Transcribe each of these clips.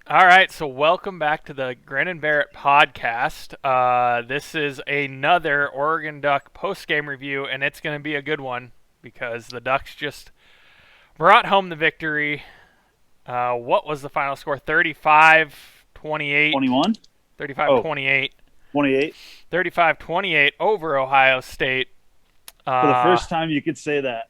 All right, so welcome back to the Grin Barrett podcast. This is another Oregon Duck post-game review, and it's going to be a good one because the Ducks just brought home the victory. What was the final score? 35-28. 21? Oh, 35-28. 28. 35-28 over Ohio State. For the Uh, first time, you could say that.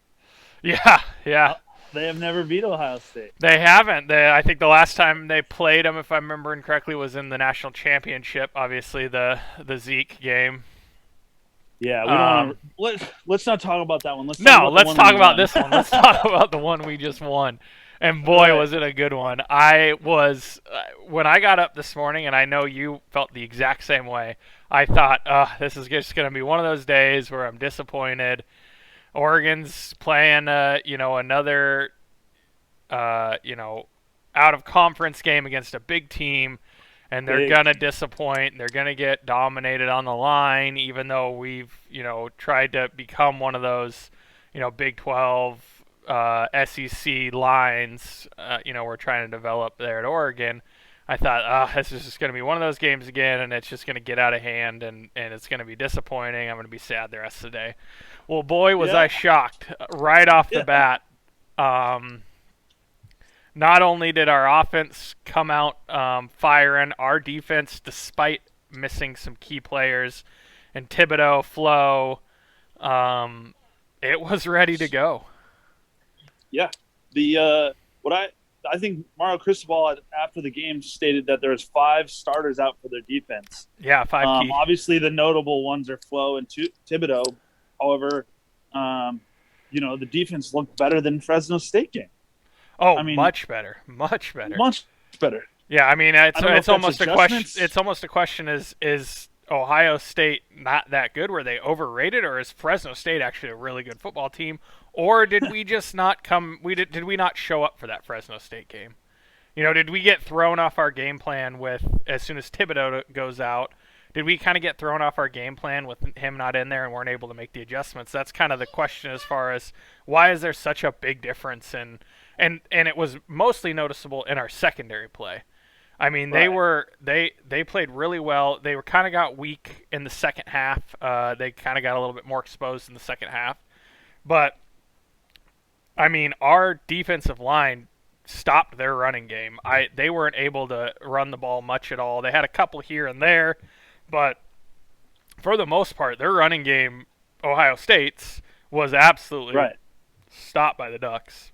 yeah, yeah. Uh, they have never beat Ohio State. They haven't. I think the last time they played them, if I'm remembering correctly, was in the national championship. Obviously, the Zeke game. Yeah, we don't want Um, to. Let's not talk about that one. Let's talk no, about the let's one we talk about won. this one. Let's talk about the one we just won. And boy, Right. was it a good one. I was when I got up this morning, and I know you felt the exact same way. I thought, this is just going to be one of those days where I'm disappointed. Oregon's playing, another, uh, you know, out of conference game against a big team, and they're Big gonna team. disappoint. They're gonna get dominated on the line, even though we've tried to become one of those Big 12 SEC lines. We're trying to develop there at Oregon. I thought, this is just going to be one of those games again, and it's just going to get out of hand, and it's going to be disappointing. I'm going to be sad the rest of the day. Well, boy, was Yeah. I shocked right off the Yeah. bat. Um, Not only did our offense come out firing, our defense, despite missing some key players, and Thibodeau, Flo, um, it was ready to go. Yeah. The what I think Mario Cristobal after the game stated that there's 5 starters out for their defense. Yeah, five key. Obviously, the notable ones are Flo and Thibodeau. However, um, the defense looked better than Fresno State game. Oh, I mean, much better, much better. much better. Yeah, I mean I it's don't know if it's that's almost a question. adjustments. It's almost a question: is Ohio State not that good? Were they overrated, or is Fresno State actually a really good football team? Or did we just not come? Did we not show up for that Fresno State game? Did we get thrown off our game plan with as soon as Thibodeau goes out? Did we kind of get thrown off our game plan with him not in there and weren't able to make the adjustments? That's kind of the question as far as why is there such a big difference in and it was mostly noticeable in our secondary play. I mean, Right. they played really well. They were kind of got weak in the second half. They kind of got a little bit more exposed in the second half. But I mean, our defensive line stopped their running game. They weren't able to run the ball much at all. They had a couple here and there, but for the most part, their running game, Ohio State's, was absolutely Right. stopped by the Ducks.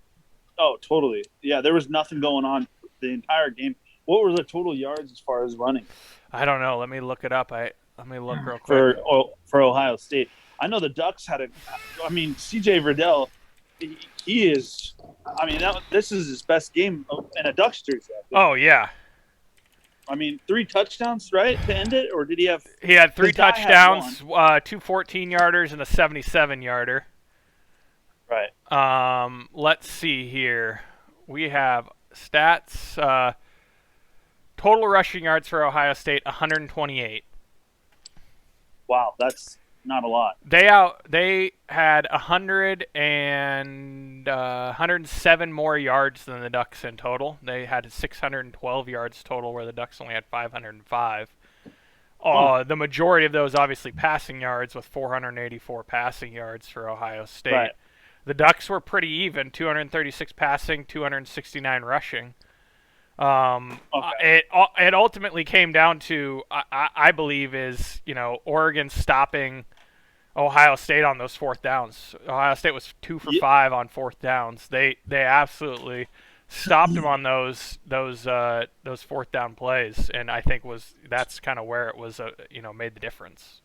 Oh, totally. Yeah, there was nothing going on the entire game. What were the total yards as far as running I don't know. Let me look it up. Let me look real quick. for Ohio State? I know the Ducks had a. I mean, C.J. Verdell, he is. I mean, this is his best game in a Ducks jersey. I think. Oh yeah, I mean, 3 touchdowns, right, to end it, or did he have? he had three His guy had one. touchdowns, two 14-yarders, and a 77-yarder. Right. Let's see here. We have stats. Total rushing yards for Ohio State 128. Wow, that's not a lot. They had 107 more yards than the Ducks in total. They had 612 yards total, where the Ducks only had 505. Huh. The majority of those obviously passing yards, with 484 passing yards for Ohio State. Right. The Ducks were pretty even: 236 passing, 269 rushing. Okay. It ultimately came down to I believe is Oregon stopping Ohio State on those fourth downs. Ohio State was 2 for 5 on fourth downs. They absolutely stopped them on those fourth down plays, and I think that's kind of where it was made the difference.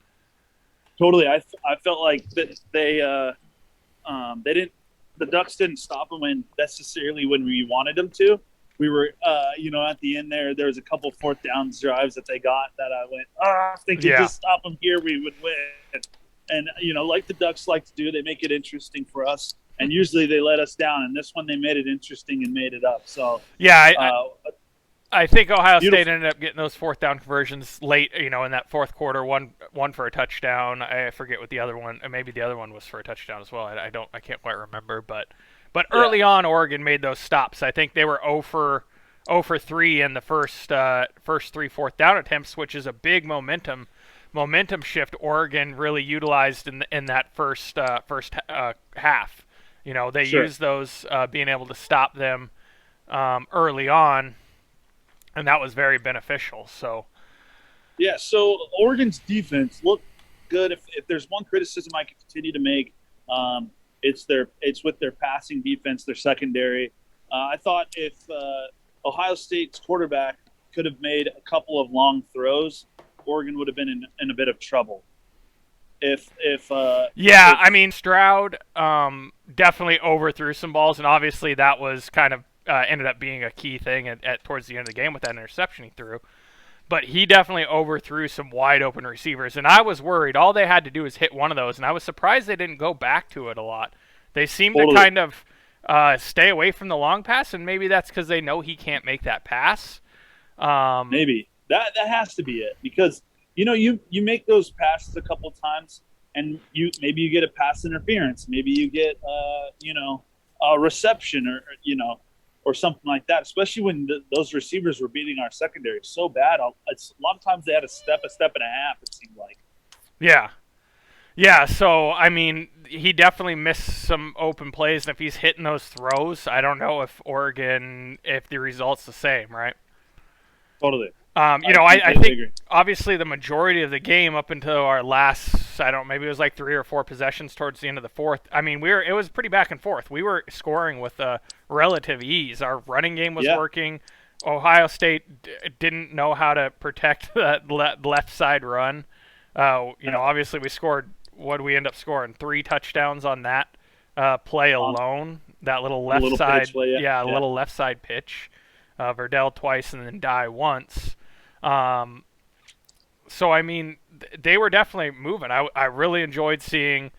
Totally. I felt like that they didn't the Ducks didn't stop them necessarily when we wanted them to. We were at the end there was a couple fourth down drives that they got that I went, if they could Yeah, just stop them here, we would win. And like the Ducks like to do, they make it interesting for us. And usually they let us down. And this one they made it interesting and made it up. So yeah. uh, I think Ohio State beautiful. ended up getting those fourth down conversions late, in that fourth quarter. One for a touchdown. I forget what the other one. Maybe the other one was for a touchdown as well. I can't quite remember. But Yeah. early on, Oregon made those stops. I think they were 0 for 0 for 3 in the first 3 fourth down attempts, which is a big momentum shift Oregon really utilized in that first half. You know, they Sure. used those being able to stop them early on, and that was very beneficial. So Yeah. So Oregon's defense looked good. If there's one criticism I can continue to make, it's with their passing defense, their secondary. I thought if Ohio State's quarterback could have made a couple of long throws, Oregon would have been in a bit of trouble. yeah, If I mean Stroud definitely overthrew some balls, and obviously that was kind of ended up being a key thing at towards the end of the game with that interception he threw. But he definitely overthrew some wide open receivers, and I was worried. All they had to do was hit one of those, and I was surprised they didn't go back to it a lot. They seemed to totally kind of stay away from the long pass, and maybe that's because they know he can't make that pass. Um, maybe that has to be it because you make those passes a couple times and maybe you get a pass interference, maybe you get a reception or something like that, especially when those receivers were beating our secondary so bad. It's a lot of times they had a step and a half, it seemed like. yeah, yeah. So I mean, he definitely missed some open plays, and if he's hitting those throws, I don't know if the result's the same, right? Totally. I Completely think agree. obviously the majority of the game up until our last, I don't know, maybe it was like 3 or 4 possessions towards the end of the fourth. I mean, it was pretty back and forth. We were scoring with relative ease. Our running game was Yeah. working. Ohio State didn't know how to protect that left side run. Yeah. Obviously we scored. What did we end up scoring? 3 touchdowns on that play On alone. That little the left little side, pitch play. Yeah. yeah, Yeah. little left side pitch. Verdell twice and then Die once. Um, so I mean, they were definitely moving. I really enjoyed seeing.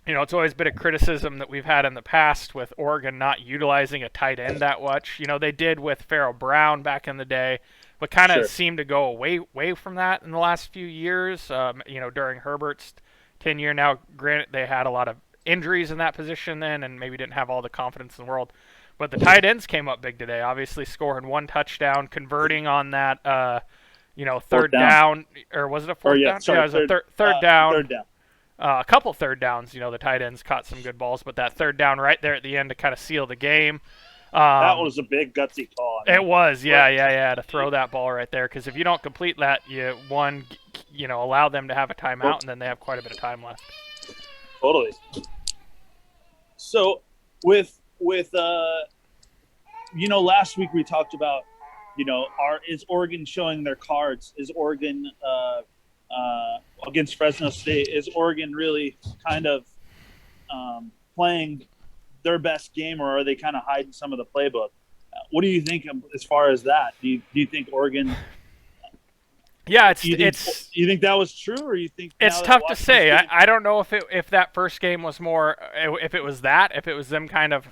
It's always been a criticism that we've had in the past with Oregon not utilizing a tight end that much. They did with Farrell Brown back in the day, but kind of Sure. seemed to go away from that in the last few years. During Herbert's tenure. Now, granted, they had a lot of injuries in that position then, and maybe didn't have all the confidence in the world. But the tight ends came up big today. Obviously, scoring 1 touchdown, converting on that, Fourth third down. down, or was it a Or fourth yeah, down? Yeah, it sorry, was a third down. third down. A couple third downs. The tight ends caught some good balls, but that third down right there at the end to kind of seal the game. That Um, was a big gutsy call. I it mean, was, but yeah, to throw that ball right there because if you don't complete that, allow them to have a well, timeout, and then they have quite a bit of time left. totally. So with last week we talked about, is Oregon showing their cards? Is Oregon against Fresno State? Is Oregon really kind of playing their best game, or are they kind of hiding some of the playbook? What do you think as far as that? Do you think Oregon? Yeah, You think that was true, or you think it's now that tough to Washington's say. getting, I don't know if that first game was more if it was them kind of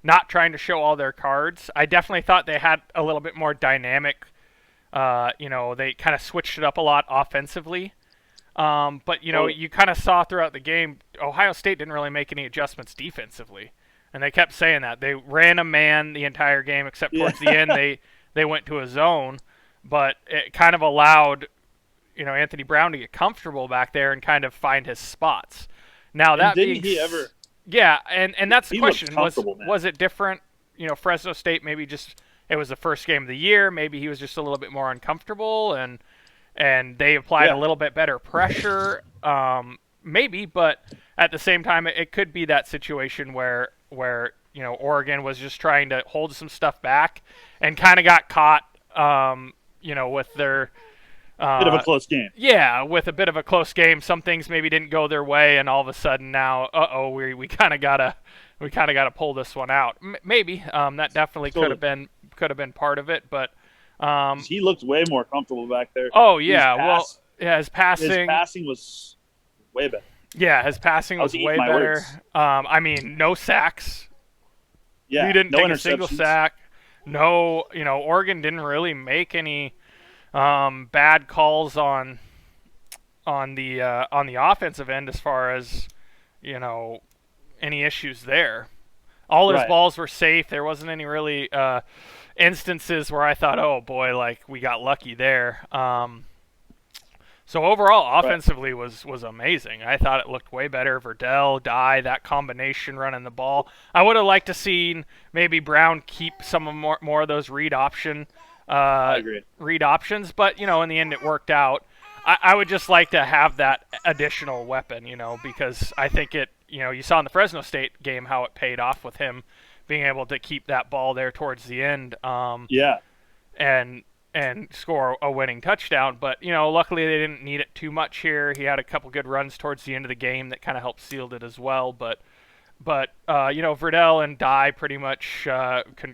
not trying to show all their cards. I definitely thought they had a little bit more dynamic. They kind of switched it up a lot offensively. But you kind of saw throughout the game, Ohio State didn't really make any adjustments defensively, and they kept saying that they ran a man the entire game, except yeah? towards the end they went to a zone, but it kind of allowed Anthony Brown to get comfortable back there and kind of find his spots. Now And that didn't being he ever? yeah, and that's the He looked question comfortable, man. was it different? Fresno State maybe just it was the first game of the year, maybe he was just a little bit more uncomfortable and they applied a Yeah, little bit better pressure, maybe. But at the same time, it could be that situation where Oregon was just trying to hold some stuff back and kind of got caught, with their bit of a close game. yeah, with a bit of a close game. Some things maybe didn't go their way, and all of a sudden now, we kind of gotta pull this one out. Maybe that definitely Totally. could have been part of it, but. He looked way more comfortable back there. Oh His yeah, well, pass, yeah, his passing was way better. his passing I was was eating way my better. words. I mean, no sacks. Yeah, We didn't no take a single interceptions. sack. No, Oregon didn't really make any bad calls on the offensive end as far as any issues there. All his Right. balls were safe. There wasn't any really instances where I thought, oh boy, like we got lucky there. So overall, Right. offensively was amazing. I thought it looked way better. Verdell, Dye, that combination running the ball. I would have liked to seen maybe Brown keep some of more of those I agree. read options, but in the end it worked out. I would just like to have that additional weapon, because I think you saw in the Fresno State game how it paid off with him being able to keep that ball there towards the end. Yeah. And score a winning touchdown. But luckily they didn't need it too much here. He had a couple good runs towards the end of the game that kind of helped sealed it as well. But Verdell and Dye pretty much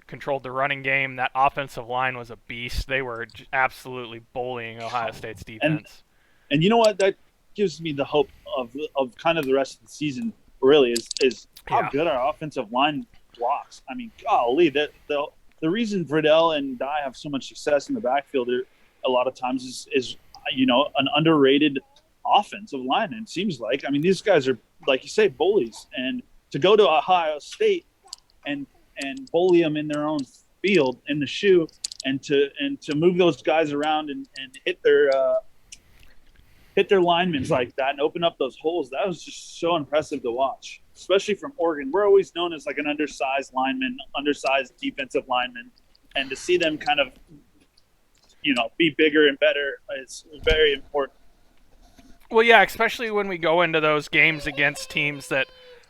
controlled the running game. That offensive line was a beast. They were absolutely bullying Ohio State's And defense. and you know what? That gives me the hope of kind of the rest of the season. Really, is how Yeah. good our offensive line blocks. I mean, golly, that the reason Verdell and Dye have so much success in the backfield a lot of times is an underrated offensive line. And it seems like, I mean, these guys are, like you say, bullies, and to go to Ohio State and bully them in their own field in the shoe, and to move those guys around and hit their linemen like that and open up those holes. That was just so impressive to watch, especially from Oregon. We're always known as like an undersized lineman, undersized defensive lineman, and to see them kind of, be bigger and better is very important. Well, yeah, especially when we go into those games against teams that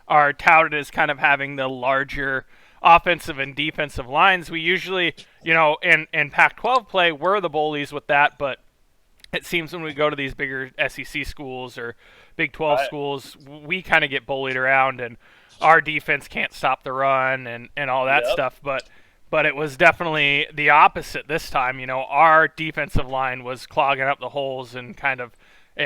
are touted as kind of having the larger offensive and defensive lines. We usually, in Pac-12 play, we're the bullies with that, but it seems when we go to these bigger SEC schools or Big 12 Right. schools, we kind of get bullied around, and our defense can't stop the run and all that Yep. stuff. But it was definitely the opposite this time. Our defensive line was clogging up the holes and kind of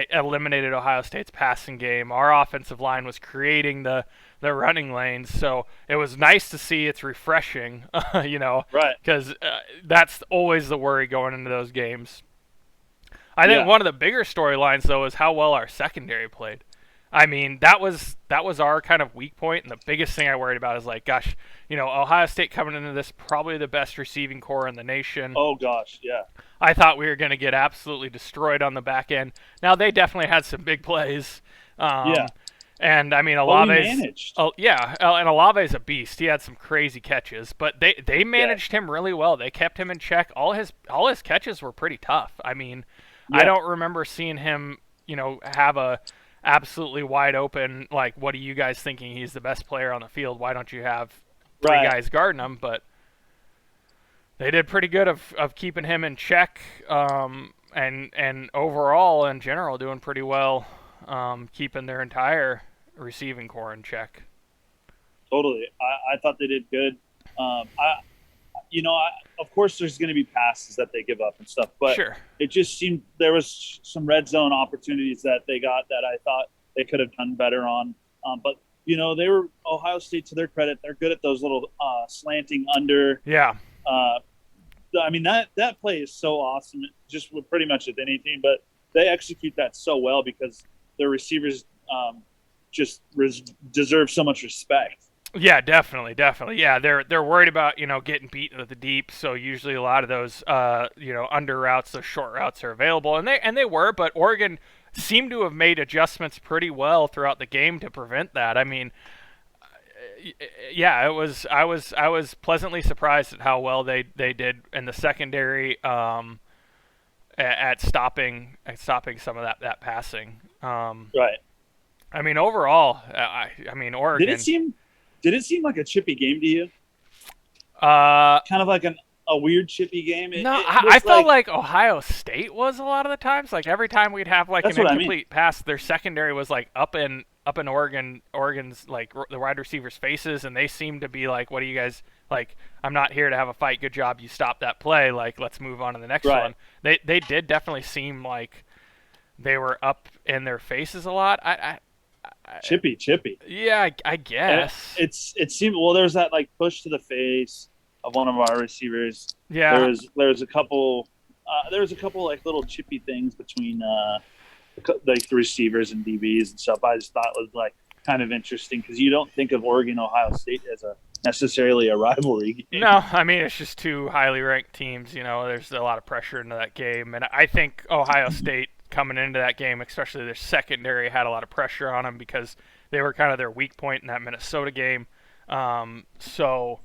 eliminated Ohio State's passing game. Our offensive line was creating the running lanes, so it was nice to see. It's refreshing, Right. because that's always the worry going into those games. I think Yeah. one of the bigger storylines though is how well our secondary played. I mean, that was our kind of weak point, and the biggest thing I worried about is like, gosh, Ohio State coming into this probably the best receiving core in the nation. Oh gosh. Yeah. I thought we were going to get absolutely destroyed on the back end. Now they definitely had some big plays, Yeah. um, and I mean But we Olave's. managed. Oh yeah, and Olave's a beast. He had some crazy catches, but they Yeah. managed him really well. They kept him in check. All his catches were pretty tough. I mean, I Yeah. don't remember seeing him, have a absolutely wide open like, what are you guys thinking? He's the best player on the field. Why don't you have three Right. guys guarding him? But they did pretty good of keeping him in check, and overall in general doing pretty well, keeping their entire receiving core in check. Totally. I thought they did good. I of course, there's going to be passes that they give up and stuff, but Sure. it just seemed there was some red zone opportunities that they got that I thought they could have done better on. But they were Ohio State, to their credit, they're good at those little slanting under. Yeah. Uh, I mean, that play is so awesome, just with pretty much with anything, but they execute that so well because their receivers just deserve so much respect. Yeah, definitely. Yeah, they're worried about getting beaten with the deep, so usually a lot of those under routes, those short routes are available, and they were, but Oregon seemed to have made adjustments pretty well throughout the game to prevent that. I mean, yeah, it was I was pleasantly surprised at how well they did in the secondary, at stopping some of that passing. Right. I mean, overall, I mean Did Oregon. it seem like a chippy game to you? Uh, Kind of like a weird chippy game. No, It I was felt like Ohio State was a lot of the times. Like every time we'd have like that's an what I mean. incomplete pass, their secondary was like up in Oregon's like the wide receivers' faces, and they seemed to be like, "What do you guys like? I'm not here to have a fight. Good job, you stopped that play. Like let's move on to the next Right. one." They did definitely seem like they were up in their faces a lot. Chippy. Yeah, I And guess. it seemed, well. There's that like push to the face of one of our receivers. Yeah, There was a couple. There was a couple like little chippy things between like the receivers and DBs and stuff. I just thought was like kind of interesting because you don't think of Oregon Ohio State as a necessarily a rivalry game. No, I mean it's just two highly ranked teams. There's a lot of pressure into that game, and I think Ohio State coming into that game, especially their secondary, had a lot of pressure on them because they were kind of their weak point in that Minnesota game. So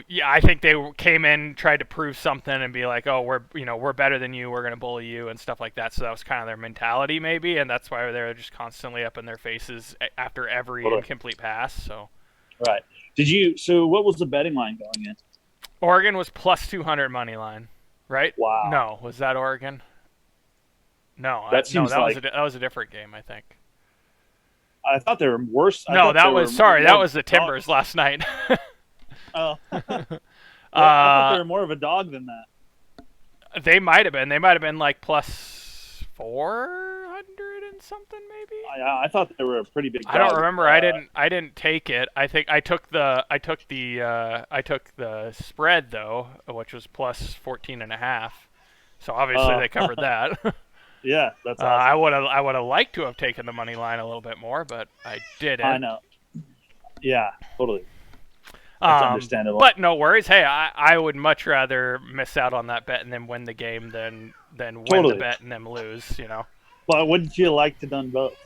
yeah, I think they came in, tried to prove something, and be like, oh, we're better than you, we're gonna bully you, and stuff like that. So that was kind of their mentality, maybe, and that's why they're just constantly up in their faces after every Totally. incomplete pass. So. Right. So what was the betting line going in? Oregon was plus 200 money line, right? Wow. No, was that Oregon? No, That seems like that was a different game, I think. I thought they were worse. No, that was that was the Timbers last night. Oh. I thought they were more of a dog than that. They might have been. They might have been like plus 400 and something, maybe. I thought they were a pretty big dog. I don't remember. I didn't take it. I think I took the spread though, which was plus 14.5. So obviously they covered that. Yeah, that's awesome. I would have liked to have taken the money line a little bit more, but I didn't. I know. Yeah, totally. That's understandable. But no worries. Hey, I would much rather miss out on that bet and then win the game than win the bet and then lose. But wouldn't you like to done both?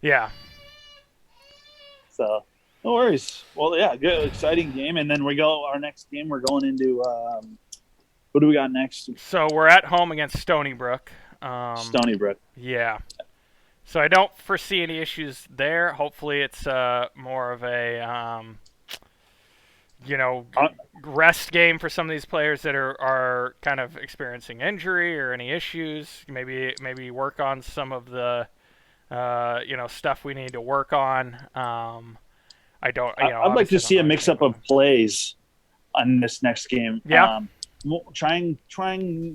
Yeah. So no worries. Well, yeah, good, exciting game, and then our next game. We're going into what do we got next? So we're at home against Stony Brook. Stony Brook. Yeah. So I don't foresee any issues there. Hopefully, it's more of a rest game for some of these players that are kind of experiencing injury or any issues. Maybe work on some of the stuff we need to work on. I'd like to see a mix up of plays on this next game. Yeah. Trying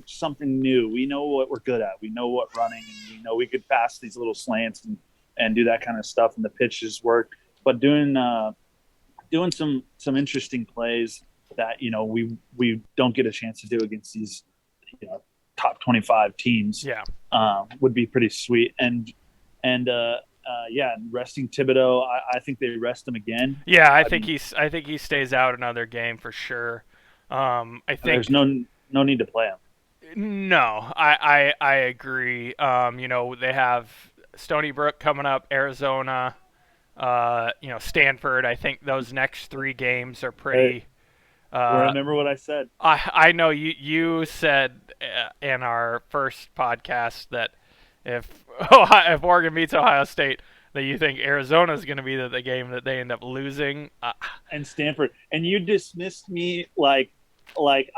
something new. We know what we're good at. We know what running, and we know we could pass these little slants and do that kind of stuff, and the pitches work. But doing some interesting plays that we don't get a chance to do against these top 25 teams. Yeah, would be pretty sweet. And resting Thibodeau, I think they rest him again. Yeah, I think he stays out another game for sure. I think there's no need to play him. No, I agree. They have Stony Brook coming up, Arizona, Stanford. I think those next 3 games are pretty. Remember what I said. I know you said in our first podcast that if Oregon beats Ohio State, that you think Arizona is going to be the game that they end up losing. And Stanford, and you dismissed me like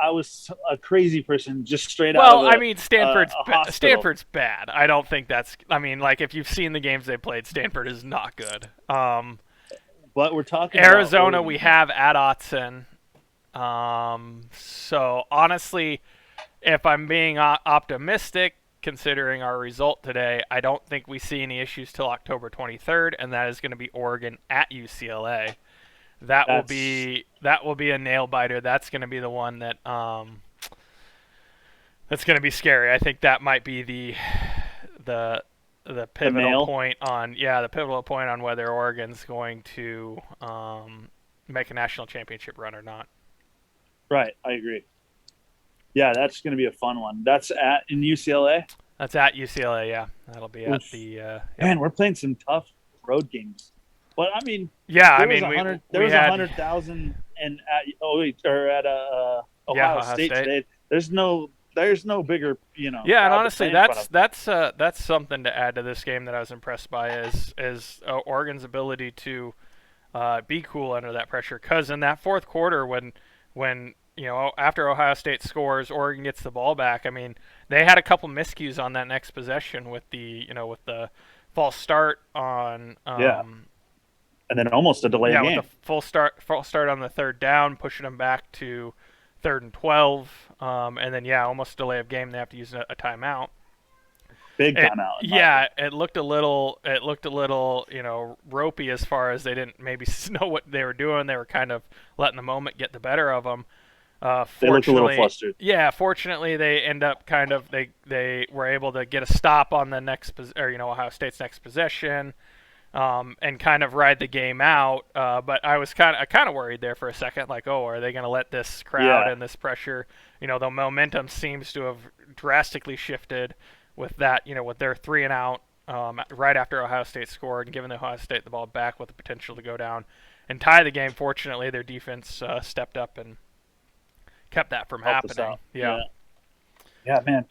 I was a crazy person, just straight out. Well, I mean, Stanford's bad. I don't think that's. I mean, like if you've seen the games they played, Stanford is not good. But we're talking Arizona. about we have at Autzen. So honestly, if I'm being optimistic, considering our result today, I don't think we see any issues till October 23rd, and that is going to be Oregon at UCLA. That will be a nail biter. That's going to be the one that that's going to be scary. I think that might be the pivotal point on whether Oregon's going to make a national championship run or not. Right, I agree. Yeah, that's going to be a fun one. That's in UCLA. That's at UCLA. Yeah, that'll be at the. Man, we're playing some tough road games. But I mean, yeah, there was 100,000 at Ohio State today. There's no bigger, Yeah, and honestly, that's something to add to this game that I was impressed by is Oregon's ability to be cool under that pressure. Because in that fourth quarter, when after Ohio State scores, Oregon gets the ball back. I mean, they had a couple miscues on that next possession with the false start on. And then almost a delay game. Yeah, with the false start on the third down, pushing them back to 3rd and 12, and then almost delay of game. They have to use a timeout. Big timeout. Yeah, it looked a little, ropey as far as they didn't maybe know what they were doing. They were kind of letting the moment get the better of them. They looked a little flustered. Yeah, fortunately they end up they were able to get a stop on the next Ohio State's next possession. and kind of ride the game out. But I was kind of worried there for a second, like, oh, are they going to let this crowd Yeah, and this pressure? The momentum seems to have drastically shifted with that. With their 3-and-out right after Ohio State scored and giving Ohio State the ball back with the potential to go down and tie the game. Fortunately, their defense stepped up and kept that from helped us happening. out. Yeah. Yeah, yeah, man,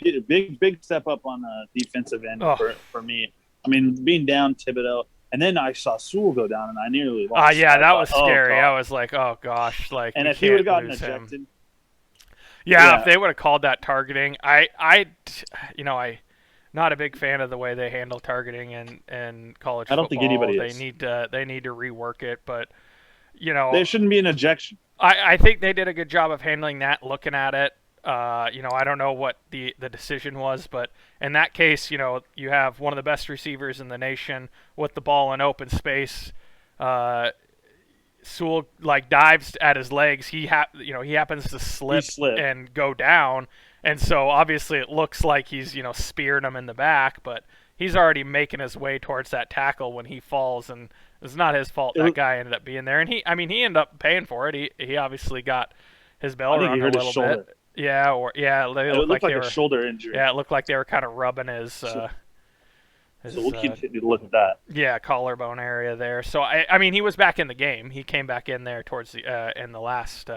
big step up on the defensive end Oh. for me. I mean, being down Thibodeau, and then I saw Sewell go down, and I nearly lost. Yeah, I that thought, was oh, scary. God. I was like, oh gosh, like And we if he would have can't gotten lose him. ejected, Yeah, if yeah, they would have called that targeting, I not a big fan of the way they handle targeting in college I don't think football. anybody They is. need to rework it, but There shouldn't be an ejection. I think they did a good job of handling that, looking at it. I don't know what the decision was, but in that case, you have one of the best receivers in the nation with the ball in open space. Uh, Sewell like dives at his legs. He happens to He slip slipped. and go down, and so obviously it looks like he's spearing him in the back, but he's already making his way towards that tackle when he falls, and it's not his fault It that was, guy ended up being there. And he ended up paying for it. He obviously got his bell I think he rung a hurt his little shoulder. bit. Yeah, they It looked looked like like they a were. shoulder injury. Yeah, it looked like they were kind of rubbing his So we'll continue to look at that. yeah, collarbone area there. So I mean, he was back in the game. He came back in there towards the in the last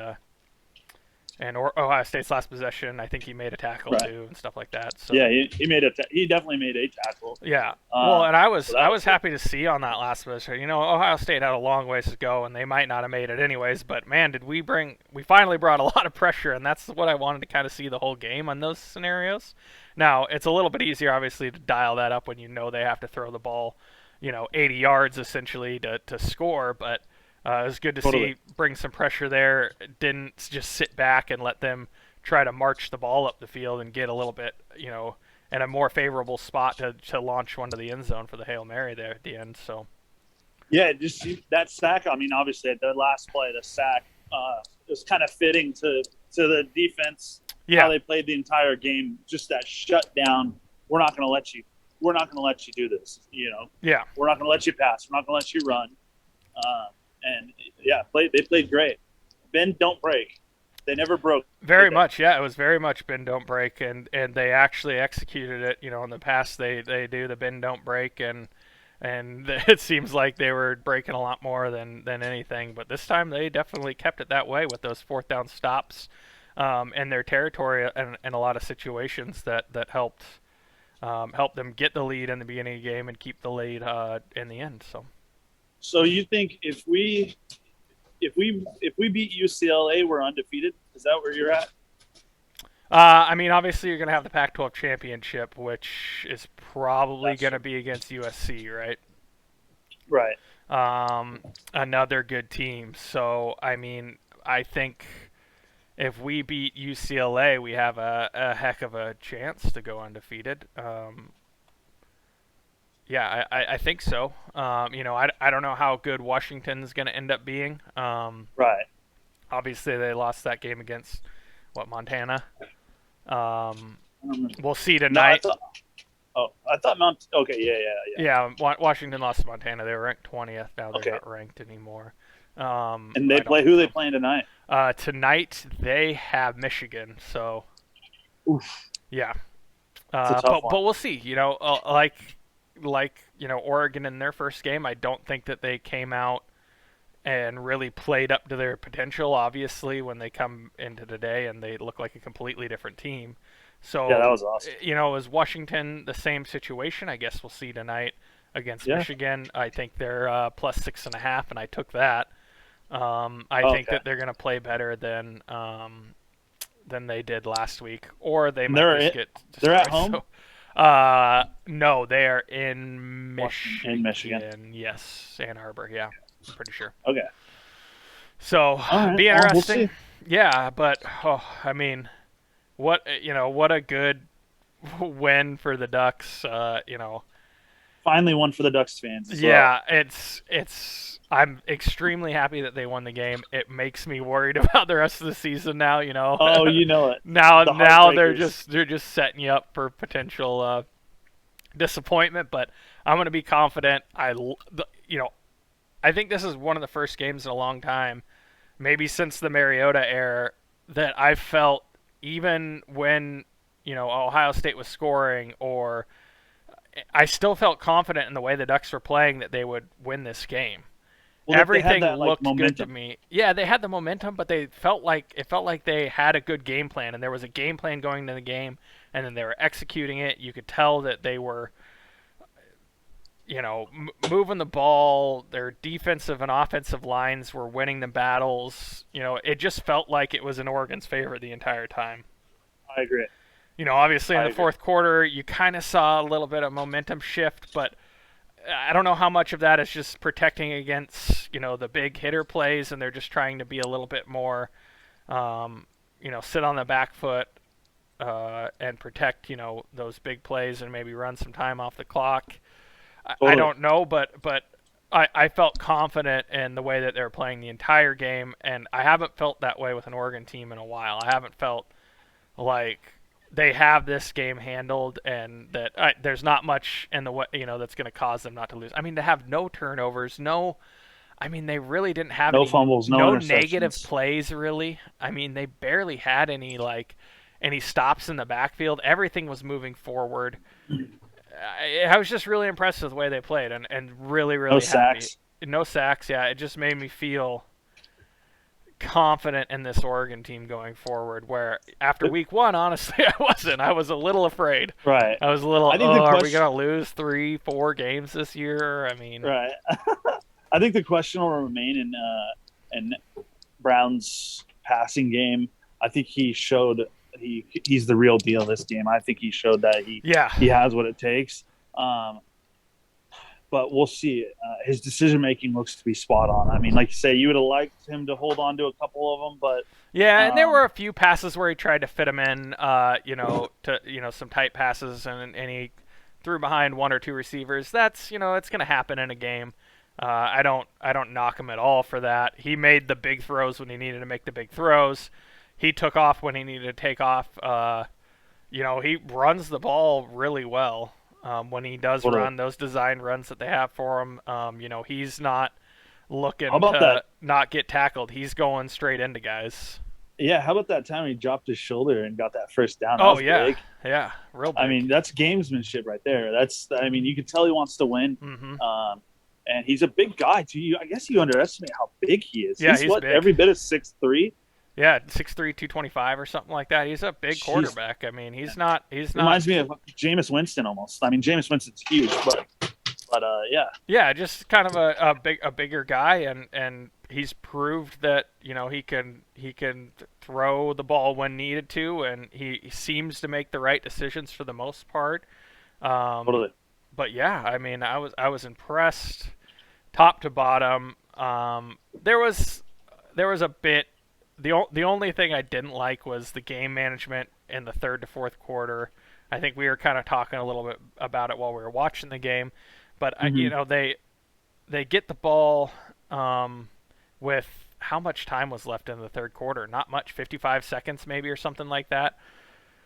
and Ohio State's last possession. I think he made a tackle Right. too and stuff like that. So Yeah, he definitely made a tackle. yeah. Well, and I was So that I was was happy to see on that last possession. Ohio State had a long ways to go, and they might not have made it anyways. But man, did we finally brought a lot of pressure, and that's what I wanted to kind of see the whole game on those scenarios. Now it's a little bit easier, obviously, to dial that up when they have to throw the ball, 80 yards essentially to score. But it was good to Totally. see bring some pressure there. Didn't just sit back and let them try to march the ball up the field and get a little bit, in a more favorable spot to launch one to the end zone for the Hail Mary there at the end. So Yeah, just that sack. I mean, obviously, at the last play, the sack was kind of fitting to the defense. yeah, How they played the entire game. Just that shutdown. We're not going to let you. We're not going to let you do this. yeah, We're not going to let you pass. We're not going to let you run. And yeah, they played great. Bend, don't break. They never broke. very did they? much. Yeah, it was very much bend don't break, and they actually executed it. In the past they do the bend don't break, and it seems like they were breaking a lot more than anything. But this time they definitely kept it that way with those fourth down stops in their territory and in a lot of situations that helped them get the lead in the beginning of the game and keep the lead in the end. So you think if we beat UCLA, we're undefeated? Is that where you're at? I mean, obviously you're going to have the Pac-12 championship, which is probably That's going to be against USC, right? Right. Another good team. So, I mean, I think if we beat UCLA, we have a heck of a chance to go undefeated. Yeah, I think so. I don't know how good Washington's going to end up being. Right. Obviously, they lost that game against, Montana? I don't know. We'll see No, tonight. I thought Mount. Okay, yeah. Yeah, Washington lost to Montana. They were ranked 20th. Now they're Okay. not ranked anymore. And they I play don't who they know. playing tonight? Tonight they have Michigan. So Oof, yeah, it's a tough but one. we'll see. Oregon in their first game. I don't think that they came out and really played up to their potential. Obviously, when they come into today and they look like a completely different team. So Yeah, that was awesome. is Washington the same situation? I guess we'll see tonight against Yeah. Michigan. I think they're plus 6.5, and I took that. I think Okay. that they're going to play better than they did last week, or they And might just get they're at destroyed. home? No, they are in Washington- in Michigan. Yes, Ann Arbor. Yeah, I'm pretty sure. Okay. So right, be well, we'll interesting. see. Yeah, but I mean, what a good win for the Ducks. Finally, one for the Ducks fans. as well. Yeah, it's. I'm extremely happy that they won the game. It makes me worried about the rest of the season now. Oh, you know it. now the they're heartbreakers. just setting you up for potential disappointment. But I'm going to be confident. you know, I think this is one of the first games in a long time, maybe since the Mariota era, that I felt even when Ohio State was scoring, or I still felt confident in the way the Ducks were playing that they would win this game. Well, that they had Everything that like looked good to momentum. me. Yeah, they had the momentum, but they felt like it felt like they had a good game plan, and there was a game plan going into the game, and then they were executing it. You could tell that they were, moving the ball. Their defensive and offensive lines were winning the battles. It just felt like it was in Oregon's favor the entire time. I agree. Obviously in I the agree. fourth quarter, you kind of saw a little bit of momentum shift, but I don't know how much of that is just protecting against, the big hitter plays, and they're just trying to be a little bit more, sit on the back foot and protect, those big plays and maybe run some time off the clock. I Totally. don't know, but I felt confident in the way that they were playing the entire game, and I haven't felt that way with an Oregon team in a while. I haven't felt like they have this game handled, and that there's not much in the way that's going to cause them not to lose. I mean, to have no turnovers, no. I mean, they really didn't have No any fumbles, no no negative interceptions. plays really. I mean, they barely had any stops in the backfield. Everything was moving forward. I was just really impressed with the way they played, and really No really happy. sacks. No sacks, yeah. It just made me feel confident in this Oregon team going forward. Where after week one, honestly, I wasn't. I was a little afraid. Right. I was a little, I think oh, the are we question. gonna lose 3, 4 games this year? I mean, Right. I think the question will remain in Brown's passing game. I think he showed he's the real deal this game. I think he showed that yeah, he has what it takes. Um, but we'll see. His decision making looks to be spot on. I mean, like you say, you would have liked him to hold on to a couple of them, but yeah. And there were a few passes where he tried to fit them in, to some tight passes, and he threw behind one or two receivers. That's it's gonna happen in a game. I don't knock him at all for that. He made the big throws when he needed to make the big throws. He took off when he needed to take off. He runs the ball really well. When he does totally. run those design runs that they have for him, he's not How looking about to that? not get tackled. He's going straight into guys. Yeah, how about that time he dropped his shoulder and got that first down? That Oh was yeah, big. yeah, real I big. mean, that's gamesmanship right there. I mean, you can tell he wants to win. Hmm. And he's a big guy too. I guess you underestimate how big he is. Yeah, He's he's what big. every bit of 6'3". Yeah, 6'3", 225 or something like that. He's a big Jeez, quarterback. I mean, he's not. He's not. reminds me of Jameis Winston almost. I mean, Jameis Winston's huge, but yeah, Yeah, just kind of a bigger guy, and he's proved that he can throw the ball when needed to, and he seems to make the right decisions for the most part. Um, totally. but yeah, I mean, I was impressed top to bottom. There was a bit. The only thing I didn't like was the game management in the third to fourth quarter. I think we were kind of talking a little bit about it while we were watching the game, but Hmm. they get the ball with how much time was left in the third quarter? Not much, 55 seconds maybe or something like that.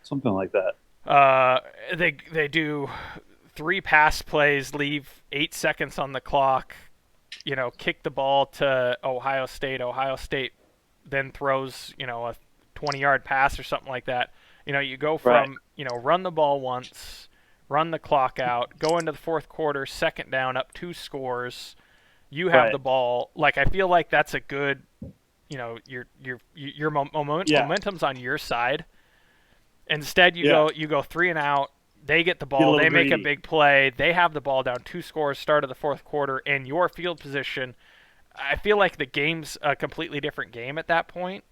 Something like that. Uh, they do three pass plays, leave 8 seconds on the clock. Kick the ball to Ohio State. Ohio State then throws a 20-yard pass or something like that. You go Right, from run the ball once, run the clock out, go into the fourth quarter, second down, up 2 scores. You have right. the ball. Like I feel like that's a good. Your Yeah, momentum's on your side. Instead, you yeah. go three and out. They get the Get a ball. little They make a greedy. big play. They have the ball down 2 scores. Start of the fourth quarter, and your field position. I feel like the game's a completely different game at that point.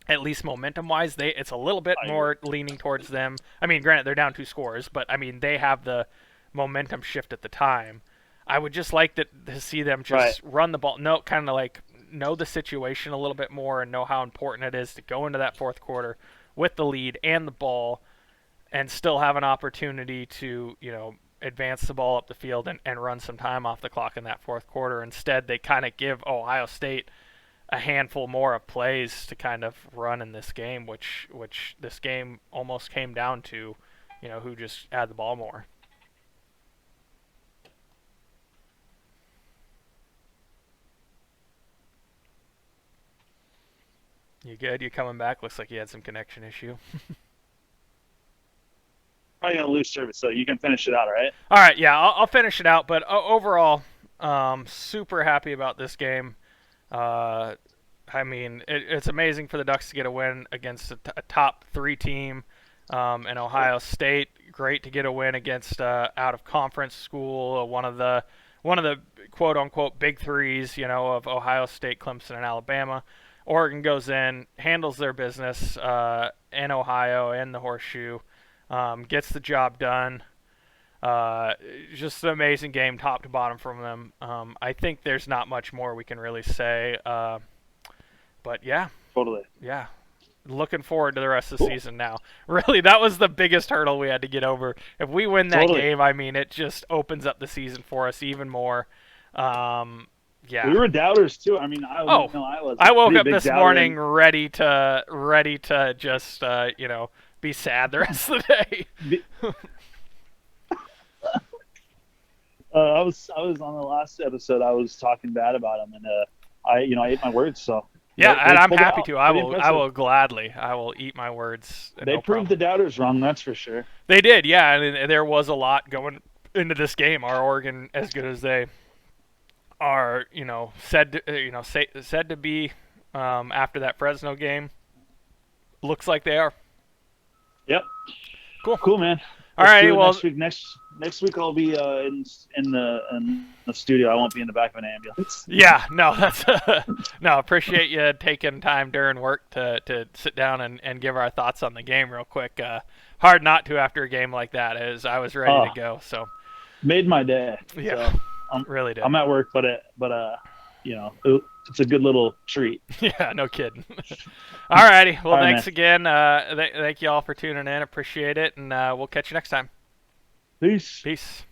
At least momentum wise, it's a little bit I agree. more leaning towards them. I mean, granted they're down 2 scores, but I mean they have the momentum shift at the time. I would just like to see them Right. just run the ball, kind of like know the situation a little bit more and know how important it is to go into that fourth quarter with the lead and the ball and still have an opportunity to advance the ball up the field and run some time off the clock in that fourth quarter. Instead, they kind of give Ohio State a handful more of plays to kind of run in this game, which this game almost came down to, who just had the ball more. You good? You coming back? Looks like you had some connection issue. Probably gonna lose service, so you can finish it out, all right? All right, yeah, I'll finish it out. But overall, super happy about this game. Uh, I mean, it's amazing for the Ducks to get a win against a top three team in Ohio State. Great to get a win against out of conference school, one of the quote unquote big threes, of Ohio State, Clemson, and Alabama. Oregon goes in, handles their business in Ohio and the Horseshoe, gets the job done. Just an amazing game, top to bottom from them. I think there's not much more we can really say. But yeah, Totally. yeah. Looking forward to the rest of the Cool. season now. Really, that was the biggest hurdle we had to get over. If we win that Totally. game, I mean, it just opens up the season for us even more. Yeah. We were doubters too. I mean, Oh, I was a I woke pretty up big this doubter. morning ready to just be sad the rest of the day. I was on the last episode. I was talking bad about them, and I ate my words. So Yeah, and I'm pulled it happy out. to. I Pretty will. I impressive. will gladly. I will eat my words. They No proved problem. the doubters wrong. That's for sure. They did, yeah, and there was a lot going into this game. Are Oregon as good as they are? Said to be after that Fresno game. Looks like they are. Yep. Cool. Cool, man. All Let's righty. do it Well, next week. Next week I'll be in the studio. I won't be in the back of an ambulance. yeah. No, that's no. Appreciate you taking time during work to sit down and give our thoughts on the game real quick. Hard not to after a game like that, as I was ready to go. So Made my day. yeah, So I'm really did. I'm at work, but it's a good little treat. Yeah, no kidding. All righty. Well, All right, thanks again. Thank you all for tuning in. Appreciate it, and we'll catch you next time. Peace. Peace.